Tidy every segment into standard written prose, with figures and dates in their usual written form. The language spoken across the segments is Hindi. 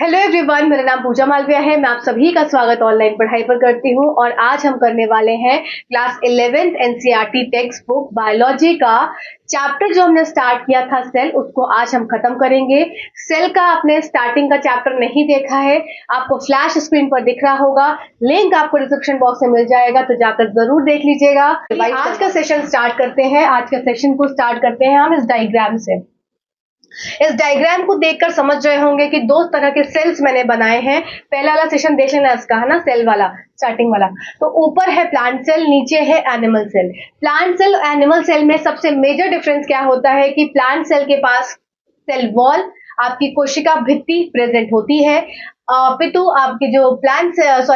हेलो एवरीवन, मेरा नाम पूजा मालविया है। मैं आप सभी का स्वागत ऑनलाइन पढ़ाई पर करती हूँ और आज हम करने वाले हैं class 11th NCERT text book biology का चैप्टर जो हमने स्टार्ट किया था सेल, उसको आज हम खत्म करेंगे। सेल का आपने स्टार्टिंग का चैप्टर नहीं देखा है, आपको फ्लैश स्क्रीन पर दिख रहा होगा, लिंक आपको डिस्क्रिप्शन बॉक्स में मिल जाएगा, तो जाकर जरूर देख लीजिएगा। आज का सेशन स्टार्ट करते हैं। आज के सेशन को स्टार्ट करते हैं हम इस डायग्राम से। इस डायग्राम को देखकर समझ रहे होंगे कि दो तरह के सेल्स मैंने बनाए हैं। पहला वाला सेशन देख लेना इसका, है ना, सेल वाला, स्टार्टिंग वाला। तो ऊपर है प्लांट सेल, नीचे है एनिमल सेल। प्लांट सेल और एनिमल सेल में सबसे मेजर डिफरेंस क्या होता है कि प्लांट सेल के पास सेल वॉल, आपकी कोशिका भित्ति प्रेजेंट होती है, पितु आपके जो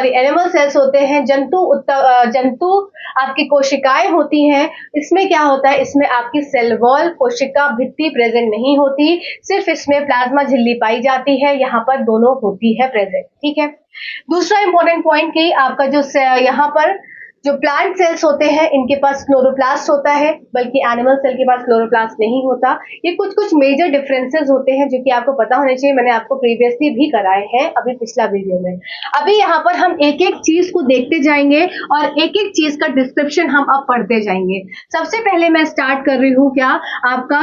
एनिमल सेल्स होते हैं, जंतु आपकी कोशिकाएं होती हैं। इसमें क्या होता है, इसमें आपकी सेल वॉल, कोशिका भित्ति प्रेजेंट नहीं होती, सिर्फ इसमें प्लाज्मा झिल्ली पाई जाती है। यहाँ पर दोनों होती है प्रेजेंट, ठीक है। दूसरा इंपॉर्टेंट पॉइंट कि आपका जो यहाँ पर जो प्लांट सेल्स होते हैं इनके पास क्लोरोप्लास्ट होता है, बल्कि एनिमल सेल के पास क्लोरोप्लास्ट नहीं होता। ये कुछ मेजर डिफरेंसेस होते हैं जो कि आपको पता होने चाहिए। मैंने आपको प्रीवियसली भी कराए हैं अभी पिछला वीडियो में। अभी यहाँ पर हम एक एक चीज को देखते जाएंगे और एक एक चीज का डिस्क्रिप्शन हम अब पढ़ते जाएंगे। सबसे पहले मैं स्टार्ट कर रही हूँ क्या, आपका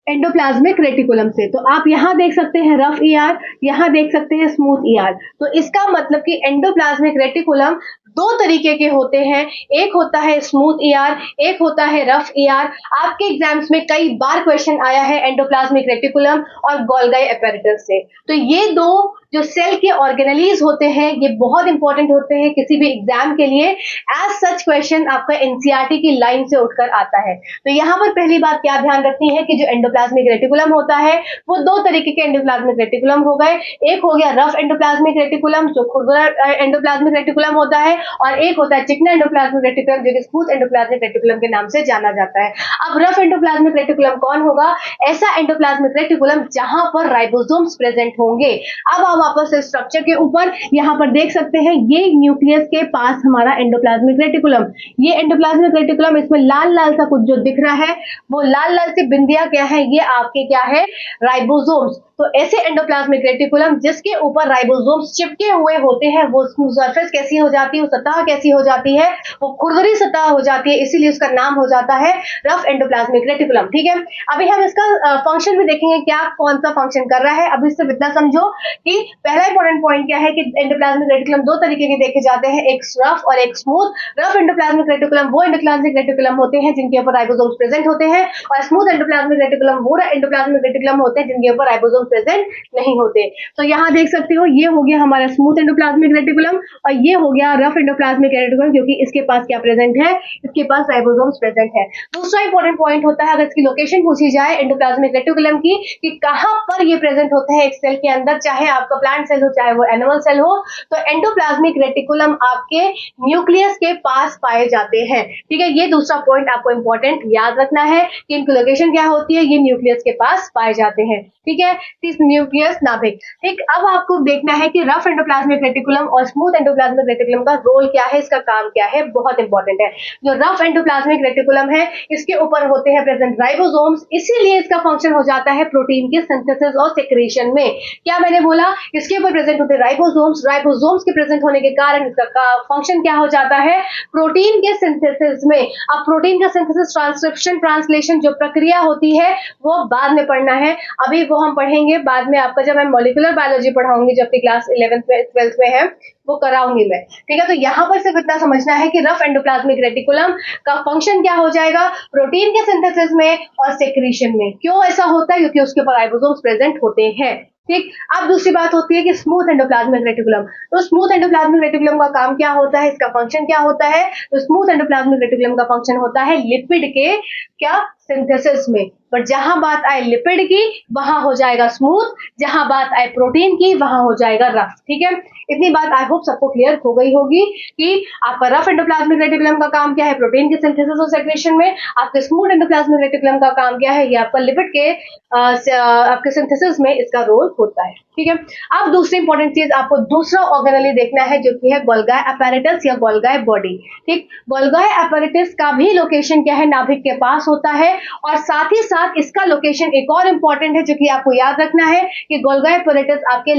एंडोप्लाज्मिक रेटिकुलम से। तो आप यहाँ देख सकते हैं रफ ईआर, यहाँ देख सकते हैं स्मूथ ईआर। तो इसका मतलब कि एंडोप्लाज्मिक रेटिकुलम दो तरीके के होते हैं, एक होता है स्मूथ ईआर, एक होता है रफ ईआर। आपके एग्जाम्स में कई बार क्वेश्चन आया है एंडोप्लाज्मिक रेटिकुलम और गोल्गी एपेरेटस से। तो ये दो जो सेल के ऑर्गेनेलीज होते हैं ये बहुत इंपॉर्टेंट होते हैं किसी भी एग्जाम के लिए। एज सच क्वेश्चन आपका एनसीईआरटी की लाइन से उठकर आता है। तो यहाँ पर पहली बात क्या ध्यान रखनी है कि जो एंडोप्लाज्मिक रेटिकुलम होता है वो दो तरीके के एंडोप्लाज्मिक रेटिकुलम हो गए। एक हो गया रफ एंडोप्लाज्मिक रेटिकुलम जो खुरदुरा एंडोप्लाज्मिक रेटिकुलम होता है, और एक होता है चिकना एंडोप्लाज्मिक रेटिकुलम जो कि स्मूथ एंडोप्लाज्मिक रेटिकुलम के नाम से जाना जाता है। अब रफ एंडोप्लाज्मिक रेटिकुलम कौन होगा? ऐसा एंडोप्लाज्मिक रेटिकुलम जहां पर राइबोसोम्स प्रेजेंट होंगे। अब वापस से स्ट्रक्चर के ऊपर यहाँ पर देख सकते हैं ये न्यूक्लियस के पास हमारा एंडोप्लाज्मिक रेटिकुलम, ये एंडोप्लाज्मिक रेटिकुलम, इसमें लाल लाल सा कुछ जो दिख रहा है वो लाल लाल सी बिंदियां क्या है, ये आपके क्या है, राइबोसोम्स। तो ऐसे एंडोप्लाज्मिक रेटिकुलम जिसके ऊपर राइबोसोम्स चिपके हुए होते हैं वो सरफेस कैसी हो जाती है, वो सतह कैसी हो जाती है, वो खुरदरी सतह हो जाती है, इसीलिए उसका नाम हो जाता है रफ एंडोप्लाज्मिक रेटिकुलम, ठीक है। अभी हम इसका फंक्शन भी देखेंगे, क्या कौन सा फंक्शन कर रहा है। अभी सिर्फ इतना समझो कि पहला इंपॉर्टेंट पॉइंट क्या है कि एंडोप्लाज्मिक रेटिकुलम दो तरीके के देखे जाते हैं, एक रफ और एक स्मूथ। रफ एंडोप्लाज्मिक रेटिकुलम वो एंडोप्लाज्मिक रेटिकुलम होते हैं जिनके ऊपर राइबोसोम्स प्रेजेंट होते हैं, और स्मूथ एंडोप्लाज्मिक रेटिकुलम वो एंडोप्लाज्मिक रेटिकुलम होते हैं जिनके ऊपर राइबोसोम्स प्रेजेंट नहीं होते। तो यहाँ देख सकते हो ये हो गया हमारा स्मूथ एंडोप्लाज्मिक रेटिकुलम और ये हो गया रफ एंडोप्लाज्मिक रेटिकुलम, क्योंकि इसके पास क्या प्रेजेंट है, इसके पास राइबोसोम्स प्रेजेंट है। दूसरा इंपॉर्टेंट पॉइंट होता है अगर इसकी लोकेशन पूछी जाए एंडोप्लाज्मिक रेटिकुलम की कि कहां पर ये प्रेजेंट होते हैं एक सेल के अंदर, चाहे आपका प्लांट सेल हो चाहे वो एनिमल सेल हो, तो एंडोप्लाज्मिक रेटिकुलम आपके न्यूक्लियस के पास पाए जाते हैं, ठीक है। ये दूसरा पॉइंट आपको इंपॉर्टेंट याद रखना है कि इनकी लोकेशन क्या होती है, ये न्यूक्लियस के पास पाए जाते हैं, ठीक है। न्यूक्लियस नाभिक, ठीक। अब आपको देखना है कि रफ एंडोप्लाज्मिक रेटिकुलम और स्मूथ एंडोप्लाज्मिक रेटिकुलम का रोल क्या है, इसका काम क्या है, बहुत इंपॉर्टेंट है। जो रफ एंडोप्लाज्मिक रेटिकुलम है इसके ऊपर होते हैं प्रेजेंट राइबोसोम्स, इसीलिए इसका फंक्शन हो जाता है प्रोटीन के सिंथेसिस और सेक्रेशन में। क्या मैंने बोला, इसके ऊपर प्रेजेंट होते हैं राइबोसोम्स, राइबोसोम्स के प्रेजेंट होने के कारण इसका फंक्शन क्या हो जाता है, प्रोटीन के सिंथेसिस में। अब प्रोटीन का सिंथेसिस, ट्रांसक्रिप्शन, ट्रांसलेशन जो प्रक्रिया होती है वो बाद में पढ़ना है, अभी वो हम पढ़ेंगे बाद में। आपका जब मैं मॉलिक्यूलर बायोलॉजी पढ़ाऊंगी, जबकि क्लास 11th में 12th में है, वो कराऊंगी मैं, ठीक है। तो यहाँ पर सिर्फ इतना समझना है कि रफ एंडोप्लाज्मिक रेटिकुलम का फंक्शन क्या हो जाएगा, प्रोटीन के सिंथेसिस में और सेक्रीशन में। क्यों ऐसा होता है, क्योंकि उसके ऊपर राइबोसोम्स प्रेजेंट होते हैं, ठीक। अब दूसरी बात होती है कि स्मूथ एंडोप्लाज्मिक रेटिकुलम। तो स्मूथ एंडोप्लाज्मिक रेटिकुलम का काम क्या होता है, इसका फंक्शन क्या होता है, तो स्मूथ एंडोप्लाज्मिक रेटिकुलम का फंक्शन होता है लिपिड के क्या सिंथेसिस में। पर जहां बात आए लिपिड की वहां हो जाएगा स्मूथ, जहां बात आए प्रोटीन की वहां हो जाएगा रफ, ठीक है। इतनी बात आई होप सबको क्लियर हो गई होगी कि आपका रफ एंडोप्लाज्मिक रेटिकुलम का काम क्या है, प्रोटीन के सिंथेसिस और सेक्रेशन में। आपके स्मूथ एंडोप्लाज्मिक रेटिकुलम का काम क्या है, ये आपका लिपिड के आपके सिंथेसिस में इसका रोल होता है, ठीक है। अब दूसरी इंपॉर्टेंट चीज आपको दूसरा ऑर्गेनेली देखना है जो कि है गोल्गी एपेरेटस या गोल्गी बॉडी, ठीक। गोल्गी एपेरेटस का भी लोकेशन क्या है, नाभिक के पास होता है, और साथ ही साथ इसका लोकेशन एक और इम्पॉर्टेंट है जो कि आपको याद रखना है कि गोल्गी एपैरेटस आपके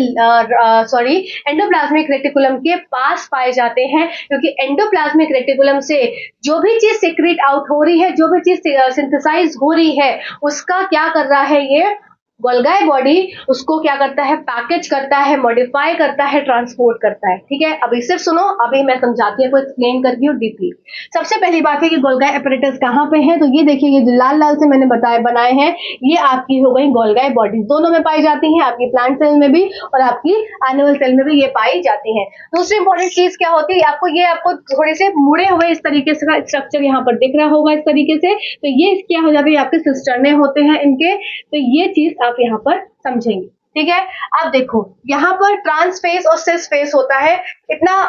एंडोप्लाज्मिक रेटिकुलम के पास पाए जाते हैं, क्योंकि एंडोप्लाज्मिक रेटिकुलम से जो भी चीज सीक्रेट आउट हो रही है, जो भी चीज सिंथेसाइज हो रही है, उसका क्या कर रहा है ये गोल्गी बॉडी, उसको क्या करता है, पैकेज करता है, मॉडिफाई करता है, ट्रांसपोर्ट करता है। ठीक है, अभी सिर्फ सुनो, अभी मैं समझाती हूँ, एक्सप्लेन करती हूँ डीपली। सबसे पहली बात है कि गोल्गी एपैरेटस कहाँ पे है, तो ये देखिए, ये जो लाल लाल से मैंने बनाए हैं, ये आपकी हो गई गोल्गी बॉडी, दोनों में पाई जाती हैं, आपकी प्लांट सेल में भी और आपकी एनिमल सेल में भी ये पाई जाती है। दूसरी इंपॉर्टेंट चीज क्या होती है, आपको थोड़े से मुड़े हुए इस तरीके से स्ट्रक्चर यहाँ पर दिख रहा होगा, इस तरीके से, तो ये क्या हो जाती है, आपके सिस्टर्ने होते हैं इनके, तो ये चीज आप यहाँ पर समझेंगे। ठीक है, अब देखो यहाँ पर ट्रांस फेस और सिस फेस होता है, इतना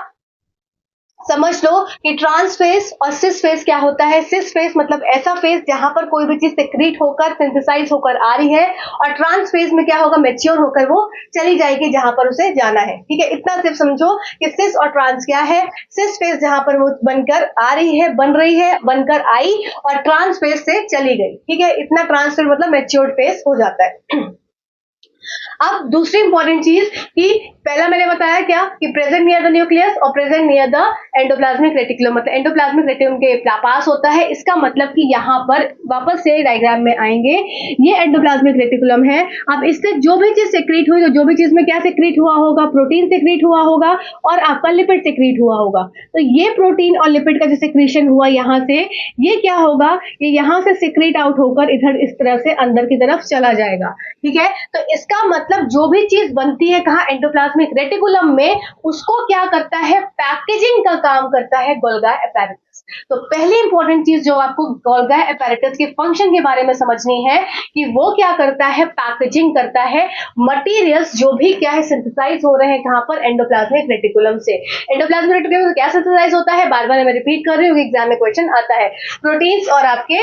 समझ लो कि ट्रांस फेस और सिस फेस क्या होता है। सिस फेस मतलब ऐसा फेस जहां पर कोई भी चीज सिक्रीट होकर सिंथेसाइज होकर आ रही है, और ट्रांस फेस में क्या होगा, मैच्योर होकर वो चली जाएगी जहां पर उसे जाना है। ठीक है, इतना सिर्फ समझो कि सिस और ट्रांस क्या है। सिस फेस जहां पर वो बनकर आ रही है, बन रही है, बनकर आई और ट्रांस फेस से चली गई। ठीक है, इतना ट्रांस फेस मतलब मैच्योर्ड फेस हो जाता है। अब दूसरी इंपॉर्टेंट चीज कि पहला मैंने बताया क्या कि प्रेजेंट नियर द न्यूक्लियस और present near the endoplasmic reticulum, मतलब एंडोप्लाज्मिक रेटिकुलम के पास होता है। इसका मतलब कि यहाँ पर वापस से डायग्राम में आएंगे, ये एंडोप्लाज्मिक रेटिकुलम है। अब इससे जो भी चीज सिक्रीट हुई, तो जो भी चीज में क्या सिक्रीट हुआ होगा, प्रोटीन सिक्रीट हुआ होगा और आपका लिपिड सिक्रीट हुआ होगा। तो ये प्रोटीन और लिपिड का जो सिक्रीशन हुआ यहाँ से, ये क्या होगा, ये यहाँ से सिक्रीट आउट होकर इधर इस तरह से अंदर की तरफ चला जाएगा। ठीक है, तो इसका मतलब जो भी चीज बनती है कहाँ, एंडोप्लाज्मिक रेटिकुलम में, उसको क्या करता है, पैकेजिंग का काम करता है गोल्गी एपैरेटस। तो पहली इंपॉर्टेंट चीज जो आपको गोल्गी एपैरेटस के फंक्शन के बारे में समझनी है कि वो क्या करता है, पैकेजिंग करता है मटेरियल्स जो भी क्या है सिंथेसाइज हो रहे हैं कहां पर, एंडोप्लाज्मिक रेटिकुलम से। एंडोप्लाज्मिक रेटिकुलम से क्या सिंथेसाइज होता है, बार बार मैं रिपीट कर रही हूँ, एग्जाम में क्वेश्चन आता है, प्रोटीन्स और आपके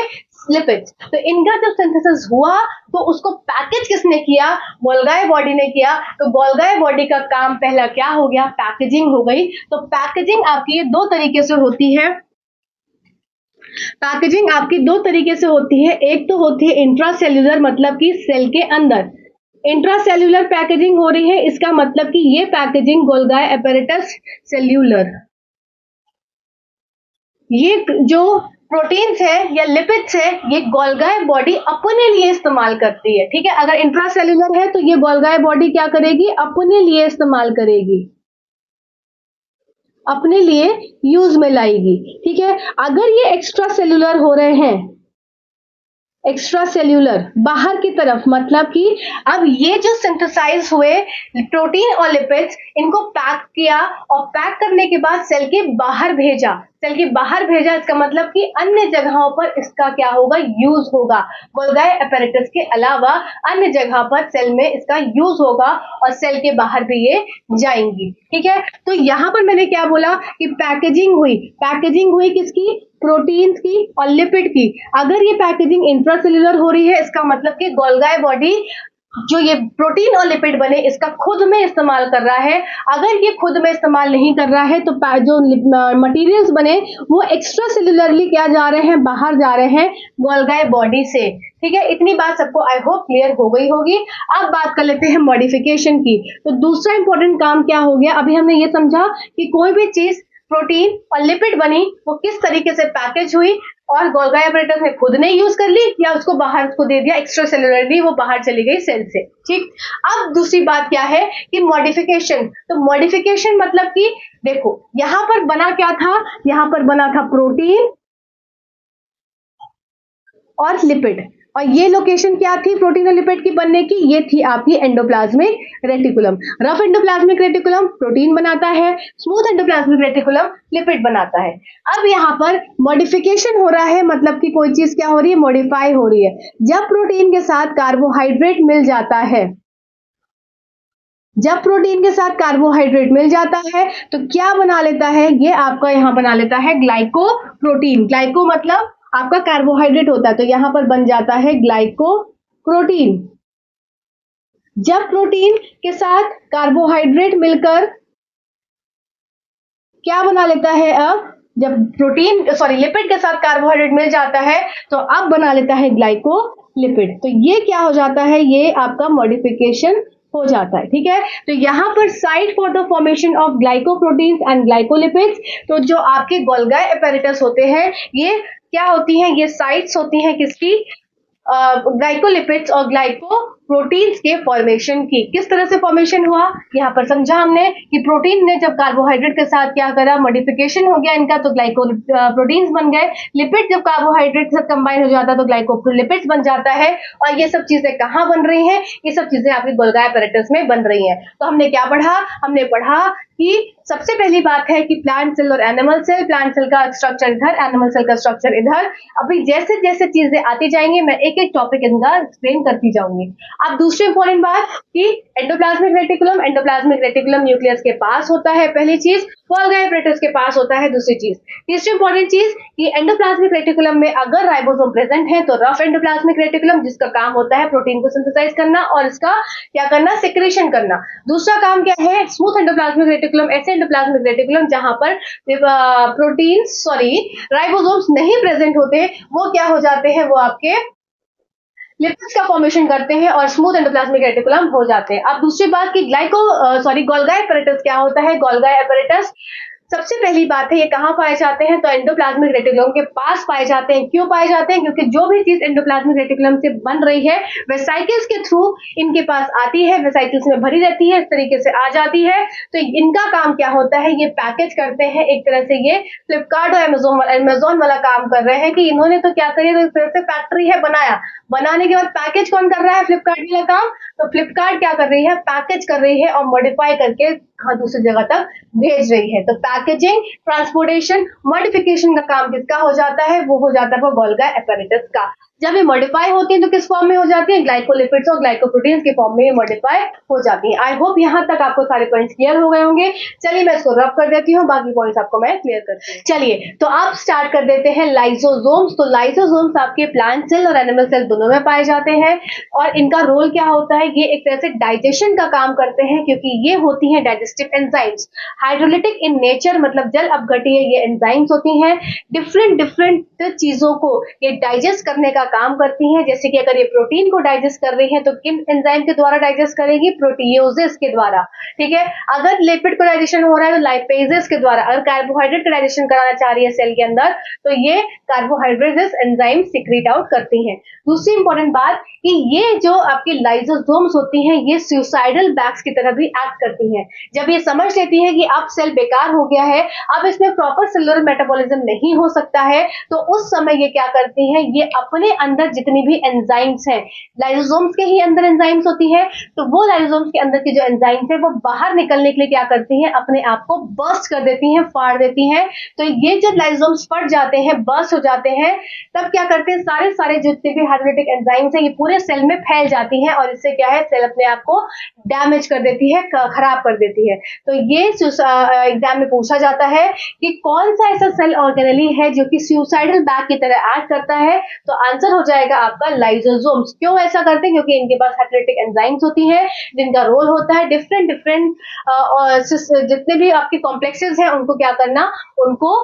लिपिड्स। तो इनका जब सिंथेसिस हुआ तो उसको पैकेज किसने किया, गोल्गी बॉडी ने किया। तो गोल्गी बॉडी का काम पहला क्या हो गया, पैकेजिंग हो गई। तो पैकेजिंग आपकी ये दो तरीके से होती है, पैकेजिंग आपकी दो तरीके से होती है। एक तो होती है इंट्रासेल्यूलर, मतलब कि सेल के अंदर इंट्रासेल्यूलर पैकेजिंग हो रही है, इसका मतलब कि ये पैकेजिंग गोल्गी एपैरेटस सेल्यूलर, ये जो प्रोटीन्स है या लिपिड्स है, ये गोल्गी बॉडी अपने लिए इस्तेमाल करती है। ठीक है, अगर इंट्रासेल्यूलर है तो ये गोल्गी बॉडी क्या करेगी, अपने लिए इस्तेमाल करेगी, अपने लिए यूज में लाएगी। ठीक है, अगर ये एक्स्ट्रा सेल्यूलर हो रहे हैं, एक्स्ट्रा सेल्यूलर बाहर की तरफ, मतलब कि अब ये जो सिंथेसाइज हुए प्रोटीन और लिपिड्स, इनको पैक किया और पैक करने के बाद सेल के बाहर भेजा, सेल के बाहर भेजा, इसका मतलब कि अन्य जगहों पर इसका क्या होगा, यूज होगा। गोल्गी एपैरेटस के अलावा अन्य जगह पर सेल में इसका यूज होगा और सेल के बाहर भी ये जाएंगी। ठीक है, तो यहां पर मैंने क्या बोला कि पैकेजिंग हुई किसकी, प्रोटीन्स की और लिपिड की। अगर ये पैकेजिंग इंट्रासेल्यूलर हो रही है, इसका मतलब कि गोल्गी बॉडी जो ये प्रोटीन और लिपिड बने इसका खुद में इस्तेमाल कर रहा है। अगर ये खुद में इस्तेमाल नहीं कर रहा है तो जो मटेरियल्स बने वो एक्स्ट्रा सेल्युलरली क्या जा रहे हैं, बाहर जा रहे हैं गोल्गी बॉडी से। ठीक है, इतनी बात सबको आई होप क्लियर हो गई होगी। अब बात कर लेते हैं मॉडिफिकेशन की। तो दूसरा इंपॉर्टेंट काम क्या हो गया, अभी हमने ये समझा कि कोई भी चीज प्रोटीन और लिपिड बनी वो किस तरीके से पैकेज हुई, और गोल्गी एपैरेटस ने खुद ने यूज कर ली या उसको बाहर उसको दे दिया, एक्स्ट्रा सेल्युलरली वो बाहर चली गई सेल से। ठीक, अब दूसरी बात क्या है कि मॉडिफिकेशन। तो मॉडिफिकेशन मतलब कि देखो यहां पर बना क्या था, यहां पर बना था प्रोटीन और लिपिड, और ये लोकेशन क्या थी प्रोटीन और लिपिड की बनने की, ये थी आपकी endoplasmic reticulum. Rough endoplasmic reticulum protein बनाता है, स्मूथ एंडोप्लाज्मिक रेटिकुलम लिपिड बनाता है। अब यहाँ पर मॉडिफिकेशन हो रहा है, मतलब कि कोई चीज क्या हो रही है, मॉडिफाई हो रही है। जब प्रोटीन के साथ कार्बोहाइड्रेट मिल जाता है, जब प्रोटीन के साथ कार्बोहाइड्रेट मिल जाता है तो क्या बना लेता है, ये आपका यहां बना लेता है ग्लाइकोप्रोटीन। ग्लाइको मतलब आपका कार्बोहाइड्रेट होता है, तो यहां पर बन जाता है ग्लाइकोप्रोटीन। जब प्रोटीन के साथ कार्बोहाइड्रेट मिलकर क्या बना लेता है, अब जब लिपिड के साथ कार्बोहाइड्रेट मिल जाता है तो अब बना लेता है ग्लाइकोलिपिड। तो ये क्या हो जाता है, ये आपका मॉडिफिकेशन हो जाता है। ठीक है, तो यहाँ पर site for the formation of glycoproteins and glycolipids, तो जो आपके गोल्गी एपेरेटस होते हैं ये क्या होती हैं, ये साइट्स होती हैं किसकी, ग्लाइकोलिपिड्स और ग्लाइकोप्रोटीन्स के फॉर्मेशन की। किस तरह से फॉर्मेशन हुआ यहाँ पर समझा हमने कि प्रोटीन ने जब कार्बोहाइड्रेट के साथ क्या करा, मॉडिफिकेशन हो गया इनका, तो ग्लाइकोप्रोटीन्स बन गए। लिपिड जब कार्बोहाइड्रेट के साथ कंबाइन हो जाता है तो ग्लाइकोलिपिड्स बन जाता है। और ये सब चीजें कहाँ बन रही हैं, ये सब चीजें आपके गोल्गी एपेरेटस में बन रही हैं। तो हमने क्या पढ़ा, हमने पढ़ा कि सबसे पहली बात है कि प्लांट सेल और एनिमल सेल, प्लांट सेल का स्ट्रक्चर इधर, एनिमल सेल का स्ट्रक्चर इधर। अभी जैसे जैसे चीजें आती जाएंगी मैं एक एक टॉपिक इनका एक्सप्लेन करती जाऊंगी। अब दूसरी इंपॉर्टेंट बात कि एंडोप्लाज्मिक रेटिकुलम न्यूक्लियस के पास होता है, पहली चीज। गोल्गी एपेरेटस के पास होता है, दूसरी चीज। तीसरी इंपॉर्टेंट चीज कि एंडोप्लाज्मिक रेटिकुलम में अगर राइबोसोम प्रेजेंट है तो रफ एंडोप्लाज्मिक रेटिकुलम, जिसका काम होता है प्रोटीन को सिंथेसाइज करना और इसका क्या करना, सेक्रेशन करना। दूसरा काम क्या है, स्मूथ एंडोप्लाज्मिक रेटिकुलम, ऐसे एंडोप्लाज्मिक रेटिकुलम जहां पर राइबोसोम्स नहीं प्रेजेंट होते, वो क्या हो जाते हैं, वो आपके लिपिड्स का फॉर्मेशन करते हैं और स्मूथ एंडोप्लाज्मिक रेटिकुलम हो जाते हैं। अब दूसरी बात कि गोल्गी एपेरेटस क्या होता है। गोल्गी एपेरेटस सबसे पहली बात है ये कहाँ पाए जाते हैं, तो एंडोप्लाज्मिक रेटिकुलम के पास पाए जाते हैं। क्यों पाए जाते हैं, क्योंकि जो भी चीज एंडोप्लाज्मिक रेटिकुलम से बन रही है वेसाइकल्स के थ्रू इनके पास आती है, वेसाइकल्स में भरी रहती है, इस तरीके से आ जाती है। तो इनका काम क्या होता है, ये पैकेज करते हैं। एक तरह से ये फ्लिपकार्ट और अमेजोन वाला काम कर रहे हैं कि इन्होंने तो क्या करिए, तो इस तरह से फैक्ट्री है बनाया, बनाने के बाद पैकेज कौन कर रहा है, फ्लिपकार्ट वाला काम। तो फ्लिपकार्ट क्या कर रही है, पैकेज कर रही है और मॉडिफाई करके दूसरी जगह तक भेज रही है। तो पैकेजिंग, ट्रांसपोर्टेशन, मॉडिफिकेशन का काम किसका हो जाता है, वो हो जाता है गोल्गी एपेरेटस का। जब ये मॉडिफाई होती है तो किस फॉर्म में हो जाती है, ग्लाइकोलिपिड्स और ग्लाइकोप्रोटीन्स के फॉर्म में मॉडिफाई हो जाती है। आई होप यहाँ तक आपको सारे पॉइंट्स क्लियर हो गए होंगे। चलिए मैं इसको रब कर देती हूँ, बाकी पॉइंट्स आपको मैं क्लियर करती हूँ। चलिए तो आप स्टार्ट कर देते हैं लाइसोसोम्स। तो लाइसोसोम्स आपके प्लांट सेल और एनिमल सेल दोनों में पाए जाते हैं और इनका रोल क्या होता है, ये एक तरह से डाइजेशन का काम करते हैं क्योंकि ये होती हैं digestive enzymes. Hydrolytic in nature मतलब जल अपघटीय ये एंजाइम्स होती हैं। डिफरेंट चीजों को ये डाइजेस्ट करने का काम करती हैं। जैसे कि अगर ये प्रोटीन को डाइजेस्ट कर रही है तो किन एंजाइम के द्वारा डाइजेस्ट करेगी, प्रोटियोजेस के द्वारा। ठीक है, अगर लिपिड को डाइजेशन हो रहा है तो लाइपेजेस के द्वारा। अगर कार्बोहाइड्रेट का डाइजेशन कराना चाह रही है सेल के अंदर तो ये कार्बोहाइड्रेट एंजाइम सिक्रीट आउट करती हैं। दूसरी इंपॉर्टेंट बात कि ये जो आपकी लाइसोसोम्स होती हैं ये सुसाइडल बैग्स की तरह भी एक्ट करती हैं। जब ये समझ लेती है कि अब सेल बेकार हो गया है, अब इसमें प्रॉपर सेलुलर मेटाबॉलिज्म नहीं हो सकता है, तो उस समय ये क्या करती हैं, ये अपने अंदर जितनी भी एंजाइम्स हैं, लाइसोसोम्स के ही अंदर एंजाइम्स होती है, तो वो लाइसोसोम्स के अंदर की जो एंजाइम्स है वो बाहर निकलने के लिए क्या करती हैं, अपने आप को बर्स्ट कर देती हैं, फाड़ देती हैं। तो ये जब लाइसोसोम्स फट जाते हैं, बर्स्ट हो जाते हैं, तब क्या करते हैं, सारे जितने भी हाइड्रोलिटिक एंजाइम्स हैं ये पूरे सेल में फैल जाती हैं और इससे क्या है, सेल अपने आप को डैमेज कर देती है, खराब कर देती है। तो ये एग्जाम में पूछा जाता है कि कौन सा ऐसा सेल ऑर्गेनेली है जो कि सुसाइडल बैग की तरह एक्ट करता है, तो आंसर हो जाएगा आपका लाइसोसोम्स। क्यों ऐसा करते हैं, क्योंकि इनके पास हाइड्रोलिटिक एंजाइम्स होती है जिनका रोल होता है डिफरेंट जितने भी आपके कॉम्प्लेक्सेस हैं उनको क्या करना, उनको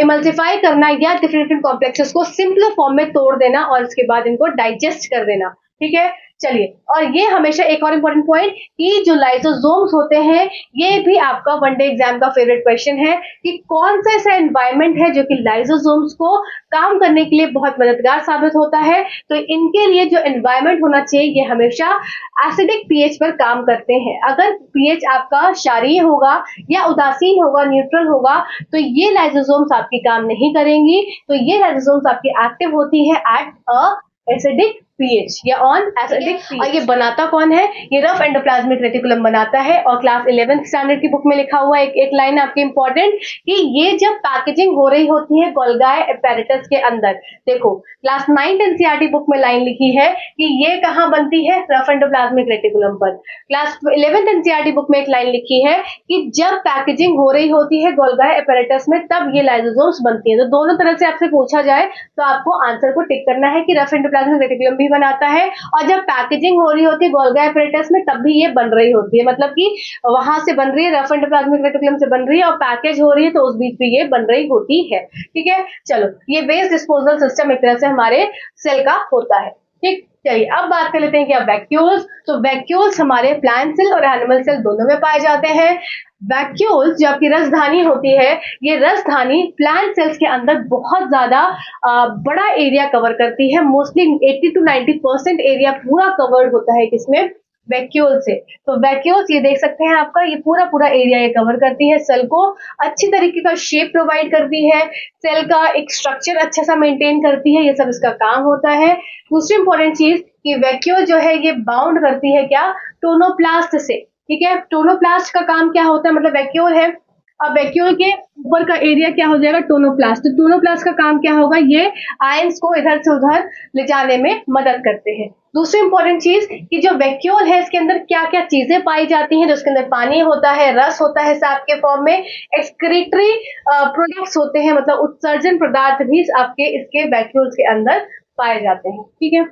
इमल्सिफाई करना या डिफरेंट कॉम्प्लेक्सेस को सिंपल फॉर्म में तोड़ देना और उसके बाद इनको डाइजेस्ट कर देना। ठीक है, चलिए, और ये हमेशा एक और इम्पोर्टेंट पॉइंट कि जो लाइसोसोम्स होते हैं ये भी आपका वनडे एग्जाम का फेवरेट क्वेश्चन है कि कौन सा ऐसा एनवायरनमेंट है जो कि लाइसोसोम्स को काम करने के लिए बहुत मददगार साबित होता है। तो इनके लिए जो एनवायरनमेंट होना चाहिए ये हमेशा एसिडिक पीएच पर काम करते हैं। अगर पीएच आपका क्षारीय होगा या उदासीन होगा, न्यूट्रल होगा, तो ये लाइसोसोम्स आपकी काम नहीं करेंगी। तो ये लाइसोसोम्स आपकी एक्टिव होती है एट अ एसिडिक पीएच या ऑन एसिडिक पीएच। और ये बनाता कौन है, ये रफ एंडोप्लाज्मिक रेटिकुलम बनाता है। और क्लास 11th स्टैंडर्ड की बुक में लिखा हुआ एक लाइन आपकी इंपॉर्टेंट कि ये जब पैकेजिंग हो रही होती है गोल्गी एपेरेटस के अंदर, देखो क्लास 9th एनसीईआरटी बुक में लाइन लिखी है कि ये कहाँ बनती है, रफ एंडोप्लाज्मिक रेटिकुलम पर। क्लास 11th एनसीईआरटी बुक में एक लाइन लिखी है कि जब पैकेजिंग हो रही होती है गोल्गी एपेरेटस में तब ये लाइसोसोम्स बनती है। तो दोनों तरह से आपसे पूछा जाए तो आपको आंसर को टिक करना है कि रफ एंडोप्लाज्मिक रेटिकुलम भी भी बनाता है, और जब पैकेजिंग हो रही होती है गोल्गी एपरेटस में तब भी ये बन रही होती है, मतलब कि वहां से बन रही है, रफ एंडोप्लाज्मिक रेटिकुलम से बन रही है और पैकेज हो रही है, तो उस बीच भी ये बन रही होती है। ठीक है, चलो ये वेस्ट डिस्पोजल सिस्टम एक तरह से हमारे सेल का होता है। ठीक, चलिए अब बात कर लेते हैं क्या वैक्यूल्स। तो वैक्यूल्स हमारे प्लांट सेल और एनिमल सेल दोनों में पाए जाते हैं। वैक्यूल्स जो आपकी रसधानी होती है, ये रसधानी प्लांट सेल्स के अंदर बहुत ज्यादा बड़ा एरिया कवर करती है, मोस्टली 80 to 90% एरिया पूरा कवर्ड होता है किसमें, वैक्यूल से। तो वैक्यूल्स ये देख सकते हैं आपका, ये पूरा पूरा एरिया ये कवर करती है, सेल को अच्छी तरीके का शेप प्रोवाइड करती है, सेल का एक स्ट्रक्चर अच्छा सा मेंटेन करती है, ये सब इसका काम होता है। दूसरी इंपॉर्टेंट चीज कि वैक्यूल जो है ये बाउंड करती है क्या, टोनोप्लास्ट से। ठीक है, टोनोप्लास्ट का काम क्या होता है, मतलब वैक्यूल है, अब वैक्यूल के ऊपर का एरिया क्या हो जाएगा, टोनोप्लास्ट। तो टोनोप्लास्ट का काम क्या होगा, ये आयंस को इधर से उधर ले जाने में मदद करते हैं। दूसरी इंपॉर्टेंट चीज कि जो वैक्यूल है इसके अंदर क्या क्या चीजें पाई जाती हैं, जो इसके अंदर पानी होता है, रस होता है साफ के फॉर्म में, एक्सक्रीटरी प्रोडक्ट्स होते हैं, मतलब उत्सर्जन पदार्थ भी आपके इसके वैक्यूल्स के अंदर पाए जाते हैं। ठीक है,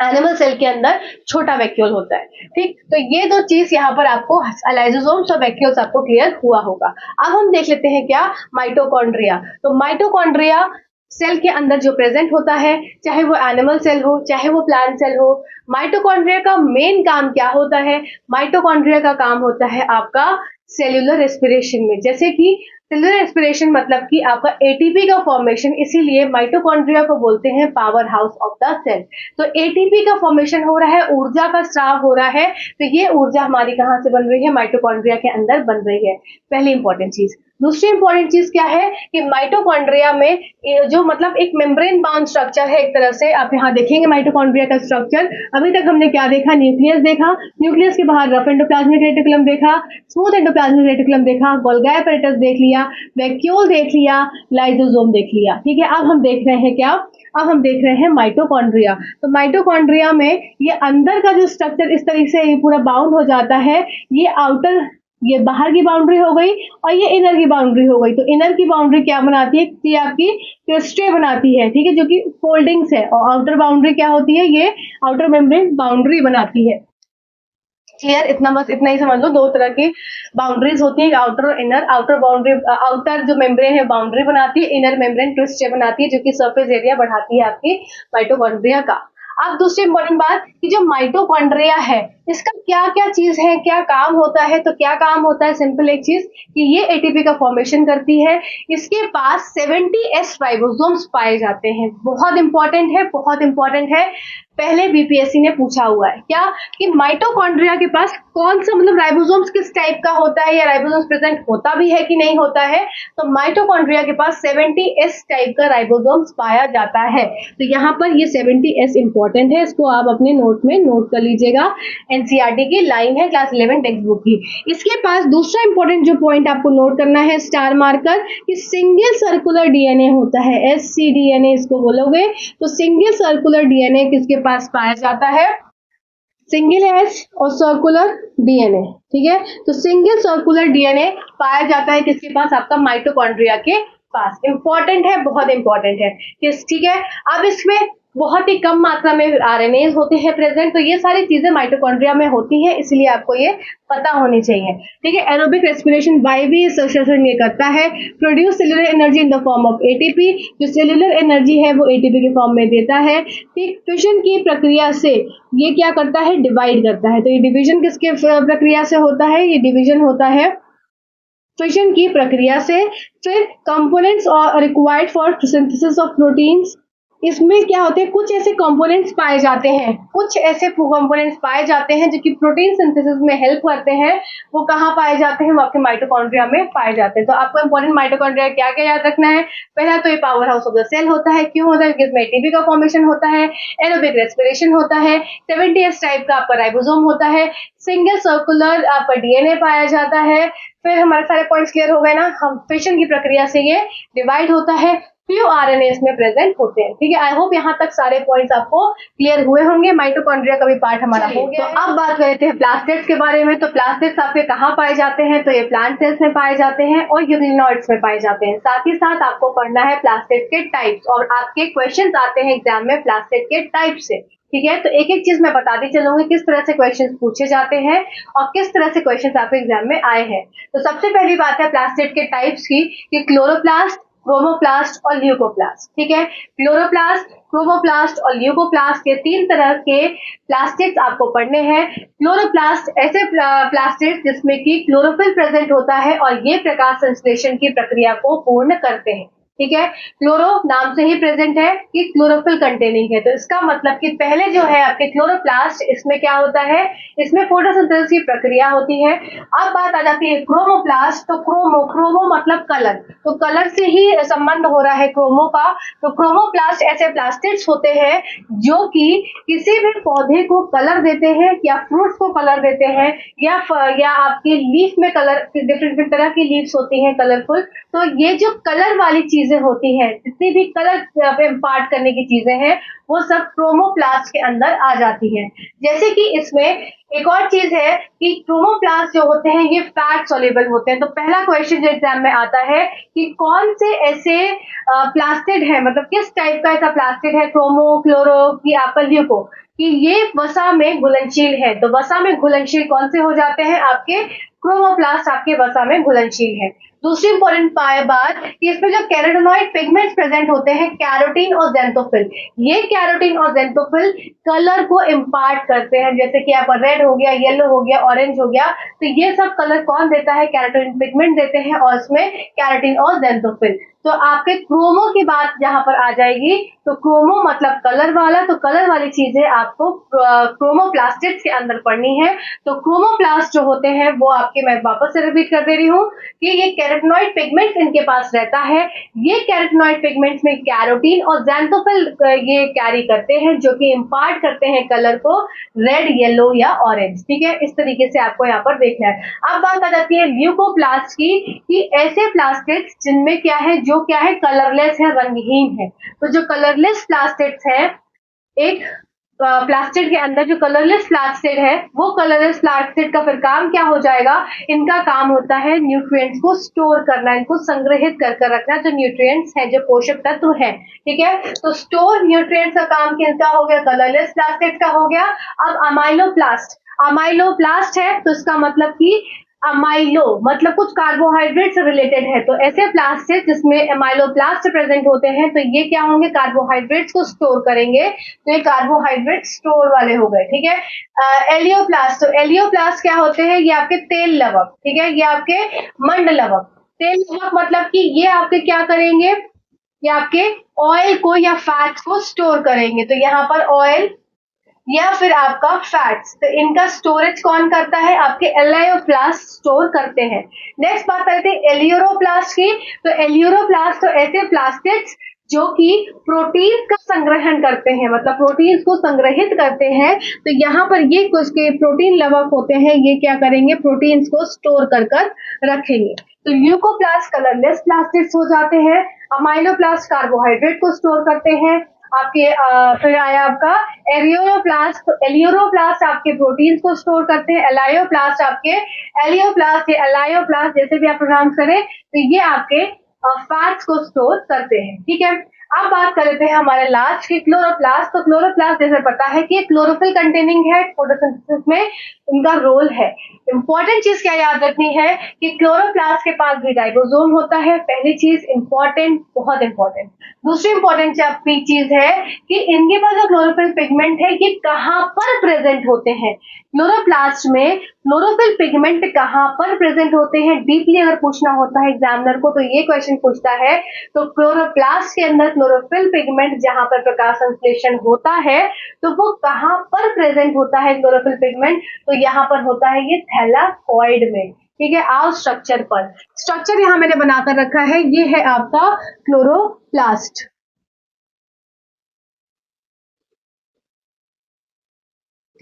एनिमल सेल के अंदर छोटा वैक्यूल होता है। ठीक, तो ये दो चीज यहाँ पर आपको लाइसोसोम्स और वैक्यूल्स आपको क्लियर हुआ होगा। अब हम देख लेते हैं क्या, माइटोकॉन्ड्रिया। तो माइटोकॉन्ड्रिया सेल के अंदर जो प्रेजेंट होता है, चाहे वो एनिमल सेल हो चाहे वो प्लांट सेल हो, माइटोकॉन्ड्रिया का मेन काम क्या होता है, माइटोकॉन्ड्रिया का काम होता है आपका सेल्यूलर रेस्पिरेशन में। जैसे कि सेल्यूलर रेस्पिरेशन मतलब कि आपका एटीपी का फॉर्मेशन, इसीलिए माइटोकॉन्ड्रिया को बोलते हैं power house of the cell. तो एटीपी का फॉर्मेशन हो रहा है, ऊर्जा का स्राव हो रहा है, तो ये ऊर्जा हमारी कहां से बन रही है, माइटोकॉन्ड्रिया के अंदर बन रही है, पहली इंपॉर्टेंट चीज। दूसरी इंपॉर्टेंट चीज क्या है कि माइटोकॉन्ड्रिया में जो मतलब एक मेम्ब्रेन बाउंड स्ट्रक्चर है, एक तरह से आप यहाँ देखेंगे माइटोकॉन्ड्रिया का स्ट्रक्चर। अभी तक हमने क्या देखा, न्यूक्लियस देखा, न्यूक्लियस के बाहर रफ एंडोप्लाज्मिक रेटिकुलम देखा, स्मूथ एंडोप्लाज्मिक रेटिकुलम देखा, गोल्गी एपरेटस देख लिया, वैक्यूल देख लिया, लाइसोसोम देख लिया। ठीक है, अब हम देख रहे हैं क्या, अब हम देख रहे हैं माइटोकॉन्ड्रिया। तो माइटोकॉन्ड्रिया में ये अंदर का जो स्ट्रक्चर इस तरीके से ये पूरा बाउंड हो जाता है, ये आउटर, ये बाहर की बाउंड्री हो गई और ये इनर की बाउंड्री हो गई। तो इनर की बाउंड्री क्या बनाती है, ये आपकी क्रिस्टे बनाती है। ठीक है, जो कि फोल्डिंग्स है, और आउटर बाउंड्री क्या होती है, ये आउटर मेम्ब्रेन बाउंड्री बनाती है। क्लियर, इतना बस इतना ही समझ लो, दो तरह की बाउंड्रीज होती है, आउटर और इनर। आउटर बाउंड्री, आउटर जो मेम्ब्रेन है बाउंड्री बनाती है, इनर मेम्ब्रेन क्रिस्टे बनाती है, जो कि सरफेस एरिया बढ़ाती है आपकी माइटोकॉन्ड्रिया का। अब दूसरी इंपॉर्टेंट बात कि जो माइटोकॉन्ड्रिया है इसका क्या क्या चीज है, क्या काम होता है, तो क्या काम होता है, सिंपल एक चीज कि ये एटीपी का फॉर्मेशन करती है, इसके पास 70S राइबोसोम्स पाए जाते हैं। बहुत इंपॉर्टेंट है, बहुत इंपॉर्टेंट है, पहले बीपीएससी ने पूछा हुआ है क्या कि माइटोकॉन्ड्रिया के पास कौन सा, मतलब राइबोसोम्स किस टाइप का होता है, या राइबोसोम्स प्रेजेंट होता भी है कि नहीं होता है। तो माइटोकॉन्ड्रिया के पास 70S टाइप का राइबोसोम्स पाया जाता है। तो यहाँ पर ये 70S इंपॉर्टेंट है, इसको आप अपने नोट में नोट कर लीजिएगा, एनसीईआरटी की लाइन है क्लास 11 टेक्स्ट बुक की। इसके पास दूसरा इंपॉर्टेंट जो पॉइंट आपको नोट करना है स्टार मार्कर, कि सिंगल सर्कुलर डीएनए होता है, SCDNA इसको बोलोगे। तो सिंगल सर्कुलर डीएनए किसके पास पाया जाता है, सिंगल एस और सर्कुलर डीएनए। ठीक है, तो सिंगल सर्कुलर डीएनए पाया जाता है किसके पास, आपका माइटोकॉन्ड्रिया के पास। इंपॉर्टेंट है, बहुत इंपॉर्टेंट है। ठीक है, अब इसमें बहुत ही कम मात्रा में आरएनएज होते हैं प्रेजेंट, तो ये सारी चीजें माइटोकॉन्ड्रिया में होती है, इसलिए आपको ये पता होनी चाहिए। ठीक है, एरोबिक रेस्पिरेशन वायवीय श्वसन ये करता है, produce cellular energy in the form of ATP, जो सेल्युलर एनर्जी है वो एटीपी के फॉर्म में देता है। ठीक, फिशन की प्रक्रिया से ये क्या करता है, डिवाइड करता है। तो ये डिवीजन किसके प्रक्रिया से होता है, ये डिवीजन होता है फिशन की प्रक्रिया से। फिर components required for synthesis of proteins, इसमें क्या होते हैं, कुछ ऐसे कंपोनेंट्स पाए जाते हैं, कुछ ऐसे कंपोनेंट्स पाए जाते हैं जो कि प्रोटीन सिंथेसिस में हेल्प करते हैं। वो कहाँ पाए जाते हैं, वो आपके माइटोकॉन्ड्रिया में पाए जाते हैं। तो आपको इंपॉर्टेंट माइटोकॉन्ड्रिया क्या क्या याद रखना है, पहला तो ये power house of the cell होता है। क्यों होता है, क्योंकि इसमें एटीपी का फॉर्मेशन होता है, एरोबिक रेस्पिरेशन होता है, 70S टाइप का आपका राइबोसोम होता है, सिंगल सर्कुलर आपका डीएनए पाया जाता है। फिर हमारे सारे पॉइंट्स क्लियर हो गए ना, हम फिशन की प्रक्रिया से ये डिवाइड होता है, फ्यू आरएनएस में प्रेजेंट होते हैं। ठीक है, आई होप यहाँ तक सारे पॉइंट्स आपको क्लियर हुए होंगे। माइटोकॉन्ड्रिया का भी पार्ट हमारा हो गया। तो अब बात करते हैं प्लास्टिड्स के बारे में। तो प्लास्टिड्स आपके कहाँ पाए जाते हैं? तो ये प्लांट सेल्स में पाए जाते हैं और यूरिनॉइड्स में पाए जाते हैं। साथ ही साथ आपको पढ़ना है प्लास्टिड के टाइप्स, और आपके क्वेश्चन आते हैं एग्जाम में प्लास्टिड के टाइप से। ठीक है, तो एक एक चीज मैं बताती चलूंगी किस तरह से क्वेश्चंस पूछे जाते हैं और किस तरह से क्वेश्चंस आपके एग्जाम में आए हैं। तो सबसे पहली बात है प्लास्टिड के टाइप्स की, कि क्लोरोप्लास्ट, क्रोमोप्लास्ट और ल्यूकोप्लास्ट। ठीक है, क्लोरोप्लास्ट, क्रोमोप्लास्ट और ल्यूकोप्लास्ट, ये 3 तरह के प्लास्टिड्स आपको पढ़ने हैं। क्लोरोप्लास्ट ऐसे प्लास्टिड्स जिसमें कि क्लोरोफिल प्रेजेंट होता है और ये प्रकाश संश्लेषण की प्रक्रिया को पूर्ण करते हैं। ठीक है, क्लोरो नाम से ही प्रेजेंट है कि क्लोरोफिल कंटेनिंग है, तो इसका मतलब कि पहले जो है आपके क्लोरोप्लास्ट, इसमें क्या होता है? इसमें फोटोसिंथेसिस की प्रक्रिया होती है। अब बात आ जाती है क्रोमोप्लास्ट। तो क्रोमो मतलब कलर, तो कलर से ही संबंध हो रहा है क्रोमो का। तो क्रोमोप्लास्ट ऐसे प्लास्टिड्स होते हैं जो कि किसी भी पौधे को कलर देते हैं, या फ्रूट्स को कलर देते हैं, या आपके लीफ में कलर, डिफरेंट तरह की लीव्स होती हैं कलरफुल। तो ये जो कलर वाली चीजें होती हैं, जितनी भी कलर इम्पार्ट करने की चीजें हैं, वो सब क्रोमोप्लास्ट के अंदर आ जाती हैं। जैसे कि इसमें एक और चीज है कि क्रोमोप्लास्ट जो होते हैं ये फैट सॉल्युबल होते हैं। तो पहला क्वेश्चन जो एग्जाम में आता है कि कौन से ऐसे प्लास्टिड है, मतलब किस टाइप का ऐसा प्लास्टिड है, क्रोमो, क्लोरो की आपका ल्यूको, कि ये वसा में घुलनशील है। तो वसा में घुलनशील कौन से हो जाते हैं? आपके क्रोमोप्लास्ट आपके वसा में घुलनशील है। दूसरी इंपॉर्टेंट बात कि इसमें जो कैरोटीनॉइड पिगमेंट्स प्रेजेंट होते हैं, कैरोटीन और ज़ेंथोफिल, ये कैरोटीन और ज़ेंथोफिल कलर को इम्पार्ट करते हैं। जैसे कि आपका रेड हो गया, येलो हो गया, ऑरेंज हो गया, तो ये सब कलर कौन देता है? कैरोटीन पिगमेंट देते हैं, और इसमें कैरोटीन और ज़ेंथोफिल। तो आपके क्रोमो की बात यहाँ पर आ जाएगी। तो क्रोमो मतलब कलर वाला, तो कलर वाली चीजें आपको क्रोमोप्लास्टिड्स के अंदर पढ़नी है। तो क्रोमोप्लास्ट जो होते हैं वो आपके, मैं वापस से रिपीट कर दे रही हूँ कि ये कैरोटीनॉइड पिगमेंट्स इनके पास रहता है। ये कैरोटीनॉइड पिगमेंट्स में कैरोटीन और ज़ेंथोफिल ये कैरी करते हैं, जो कि इम्पार्ट करते हैं कलर को रेड, येलो या ऑरेंज। ठीक है, इस तरीके से आपको यहाँ पर देखना है। अब बात आ जाती है ल्यूकोप्लास्ट की, कि ऐसे प्लास्टिड्स जिनमें क्या है, जो क्या है, कलरलेस है, रंगहीन है। तो जो कलरलेस प्लास्टिड्स है, एक प्लास्टिड के अंदर जो कलरलेस प्लास्टिड है, वो कलरलेस प्लास्टिड का फिर काम क्या हो जाएगा? इनका काम होता है न्यूट्रिएंट्स को स्टोर करना, इनको संग्रहित कर रखना, जो न्यूट्रिएंट्स है, जो पोषक तत्व है। ठीक है, तो स्टोर न्यूट्रिएंट्स का काम किसका हो गया? कलरलेस प्लास्टिड का हो गया। अब अमाइलोप्लास्ट है, तो इसका मतलब कि अमाइलो मतलब कुछ कार्बोहाइड्रेट से रिलेटेड है। तो ऐसे प्लास्टिड जिसमें अमाइलोप्लास्ट प्रेजेंट होते हैं, तो ये क्या होंगे? कार्बोहाइड्रेट्स को स्टोर करेंगे। तो ये कार्बोहाइड्रेट स्टोर वाले हो गए। ठीक है, एलियोप्लास्ट, तो एलियोप्लास्ट क्या होते हैं? ये आपके तेल लवक। ठीक है, ये आपके मंड लवक। तेल लवक मतलब कि ये आपके क्या करेंगे? ये आपके ऑयल को या फैट्स को स्टोर करेंगे। तो यहाँ पर ऑयल या फिर आपका फैट्स, तो इनका स्टोरेज कौन करता है? आपके एलायोप्लास्ट स्टोर करते हैं। नेक्स्ट बात करते हैं एलियोरोप्लास्ट की। तो एलियोरोप्लास्ट तो ऐसे प्लास्टिड्स जो कि प्रोटीन का संग्रहण करते हैं, मतलब प्रोटीन्स को संग्रहित करते हैं। तो यहाँ पर ये कुछ के प्रोटीन लवक होते हैं, ये क्या करेंगे? प्रोटीन्स को स्टोर कर रखेंगे। तो ल्यूकोप्लास्ट कलरलेस प्लास्टिड्स हो जाते हैं। अमाइलोप्लास्ट कार्बोहाइड्रेट को स्टोर करते हैं। आपके फिर आया आपका एरियोप्लास्ट, तो एलियोरोप्लास्ट आपके प्रोटीन्स को स्टोर करते हैं। एलायोप्लास्ट आपके एलियोप्लास्ट या एलायोप्लास्ट, जैसे भी आप प्रोनाउंस करें, तो ये आपके फैट्स को स्टोर करते हैं। ठीक है, अब बात कर लेते हैं हमारे लास्ट की क्लोरोप्लास्ट। तो क्लोरोप्लास्ट जैसे पता है कि क्लोरोफिल कंटेनिंग है, फोटोसिंथेसिस में इनका रोल है। इंपॉर्टेंट चीज क्या याद रखनी है कि क्लोरोप्लास्ट के पास भी राइबोसोम होता है। पहली चीज इंपॉर्टेंट, बहुत इंपॉर्टेंट। दूसरी इंपॉर्टेंट चीज है कि इनके पास जो क्लोरोफिल पिगमेंट है, ये कहाँ पर प्रेजेंट होते हैं? क्लोरोप्लास्ट में क्लोरोफिल पिगमेंट कहाँ पर प्रेजेंट होते हैं? डीपली अगर पूछना होता है एग्जामिनर को, तो ये क्वेश्चन पूछता है। तो क्लोरोप्लास्ट के अंदर क्लोरोफिल पिगमेंट जहां पर प्रकाश संश्लेषण होता है, तो वो कहां पर प्रेजेंट होता है क्लोरोफिल पिगमेंट? तो यहाँ पर होता है ये थैलाकॉइड में। ठीक है, आओ स्ट्रक्चर पर। स्ट्रक्चर यहाँ मैंने बनाकर रखा है, ये है आपका क्लोरोप्लास्ट।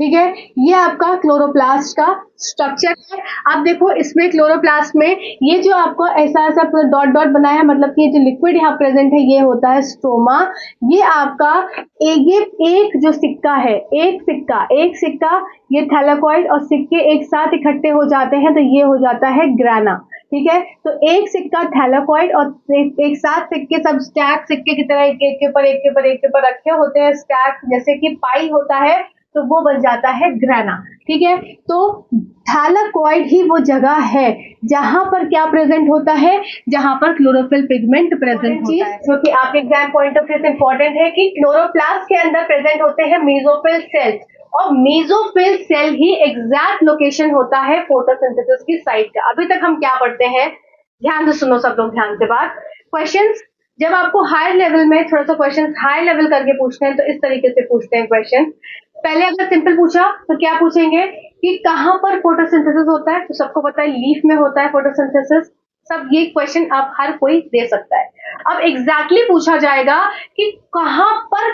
ठीक है, ये आपका क्लोरोप्लास्ट का स्ट्रक्चर है। अब देखो इसमें क्लोरोप्लास्ट में ये जो आपको ऐसा ऐसा डॉट डॉट बना है, मतलब कि ये जो लिक्विड यहाँ प्रेजेंट है ये होता है स्ट्रोमा। ये आपका एक जो सिक्का है, एक सिक्का ये थैलेकॉइड और सिक्के एक साथ इकट्ठे हो जाते हैं तो ये हो जाता है ग्राना। ठीक है, तो एक सिक्का थैलेकॉइड और एक साथ सिक्के सब स्टैक सिक्के की तरह एक के ऊपर एक के ऊपर एक के ऊपर रखे होते हैं, स्टैक जैसे कि पाई होता है, तो वो बन जाता है ग्राना। ठीक है, तो थैलेकॉइड ही वो जगह है जहां पर क्या प्रेजेंट होता है, जहां पर क्लोरोफिल पिगमेंट प्रेजेंट होता है। जो कि आपके एग्जाम पॉइंट ऑफ व्यू से इंपॉर्टेंट है कि क्लोरोप्लास्ट के अंदर प्रेजेंट होते हैं मेसोफिल सेल्स, और मेसोफिल सेल ही एग्जैक्ट लोकेशन होता है फोटोसिंथेसिस की साइट का। अभी तक हम क्या पढ़ते हैं, ध्यान से सुनो सब लोग, ध्यान से बात। क्वेश्चंस जब आपको हायर लेवल में थोड़ा सा क्वेश्चन हाई लेवल करके पूछते हैं तो इस तरीके से पूछते हैं क्वेश्चन। पहले अगर सिंपल पूछा तो क्या पूछेंगे कि कहां पर फोटोसिंथेसिस होता है, तो सबको पता है लीफ में होता है फोटोसिंथेसिस। सब ये क्वेश्चन आप हर कोई दे सकता है। अब एग्जैक्टली पूछा जाएगा कि कहां पर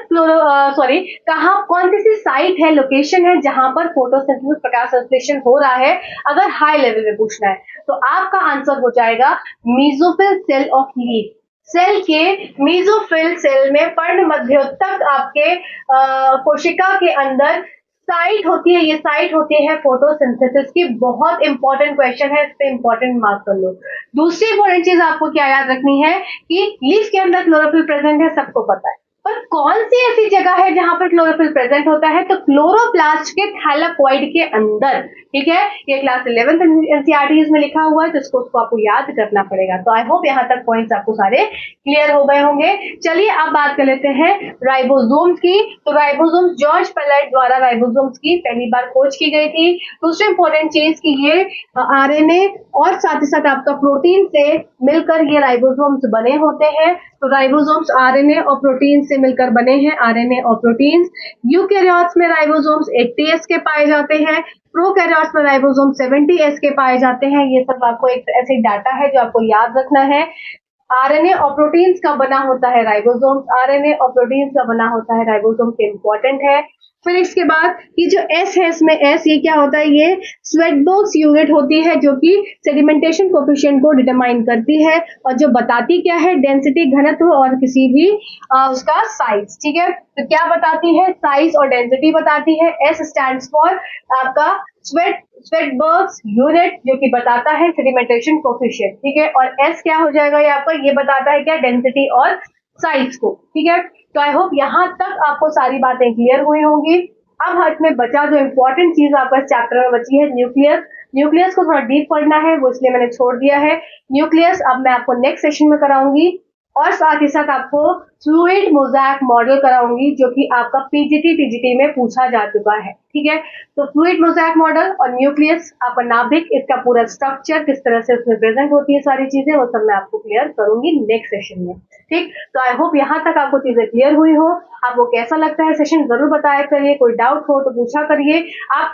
कहां कौन सी साइट है, लोकेशन है जहां पर फोटोसिंथेसिस प्रकाश संश्लेषण हो रहा है। अगर हाई लेवल में पूछना है तो आपका आंसर हो जाएगा mesophyll cell of leaf. Cell के मेसोफिल सेल में पर्ण मध्योतक आपके कोशिका के अंदर साइट होती है, ये साइट होती है फोटोसिंथेसिस की। बहुत इंपॉर्टेंट क्वेश्चन है, इस पे इंपॉर्टेंट मार्क कर लो। दूसरी इंपॉर्टेंट चीज आपको क्या याद रखनी है कि लीफ के अंदर क्लोरोफिल प्रेजेंट है, सबको पता है, पर कौन सी ऐसी जगह है जहां पर क्लोरोफिल प्रेजेंट होता है, तो क्लोरोप्लास्ट के थैलेकॉइड के अंदर। ठीक है, ये क्लास 11th एनसीईआरटी में लिखा हुआ है, तो उसको आपको याद करना पड़ेगा। तो आई होप यहाँ तक पॉइंट्स आपको सारे क्लियर हो गए होंगे। चलिए अब बात कर लेते हैं राइबोसोम्स की। तो राइबोसोम्स जॉर्ज पेलेट द्वारा राइबोसोम्स की पहली बार खोज की गई थी। दूसरी इंपॉर्टेंट चीज कि ये आरएनए और साथ ही साथ आपका प्रोटीन से मिलकर ये राइबोसोम्स बने होते हैं। तो राइबोसोम्स आरएनए और प्रोटीन से मिलकर बने हैं, आरएनए और प्रोटीन। यूकेरियोट्स में राइबोसोम्स 80s के पाए जाते हैं, प्रोकैरियोट्स में राइबोसोम 70s के पाए जाते हैं। ये सब आपको एक ऐसे डाटा है जो आपको याद रखना है। आरएनए और प्रोटीन्स का बना होता है राइबोसोम्स, आरएनए और प्रोटीन्स का बना होता है राइबोसोम्स, इंपॉर्टेंट है। फिर इसके बाद ये जो एस है, इसमें एस ये क्या होता है, ये स्वेटबर्ग्स यूनिट होती है जो कि सेडिमेंटेशन कोफिशिएंट को डिटरमाइन करती है और जो बताती क्या है, डेंसिटी, घनत्व और किसी भी उसका साइज। ठीक है, तो क्या बताती है, साइज और डेंसिटी बताती है। एस स्टैंड्स फॉर आपका स्वेटबर्ग्स यूनिट जो कि बताता है सेडिमेंटेशन कोफिशिएंट। ठीक है, और एस क्या हो जाएगा, ये आपका ये बताता है क्या, डेंसिटी और साइज को। ठीक है, तो आई होप यहाँ तक आपको सारी बातें क्लियर हुई होंगी। अब हाथ में बचा जो इंपॉर्टेंट चीज आपका इस चैप्टर में बची है, न्यूक्लियस। न्यूक्लियस को थोड़ा डीप पढ़ना है, वो इसलिए मैंने छोड़ दिया है। न्यूक्लियस अब मैं आपको नेक्स्ट सेशन में कराऊंगी, और साथ ही साथ आपको फ्लूइड मोज़ेक मॉडल कराऊंगी जो कि आपका पीजीटी टीजीटी में पूछा जा चुका है। ठीक है, तो फ्लूइड मोज़ेक मॉडल और न्यूक्लियस, आपका नाभिक, इसका पूरा स्ट्रक्चर किस तरह से उसमें प्रेजेंट होती है सारी चीजें, वो सब मैं आपको क्लियर करूंगी नेक्स्ट सेशन में। ठीक, तो आई होप यहाँ तक आपको चीजें क्लियर हुई हो। आपको कैसा लगता है सेशन जरूर बताया करिए, कोई डाउट हो तो पूछा करिए। आप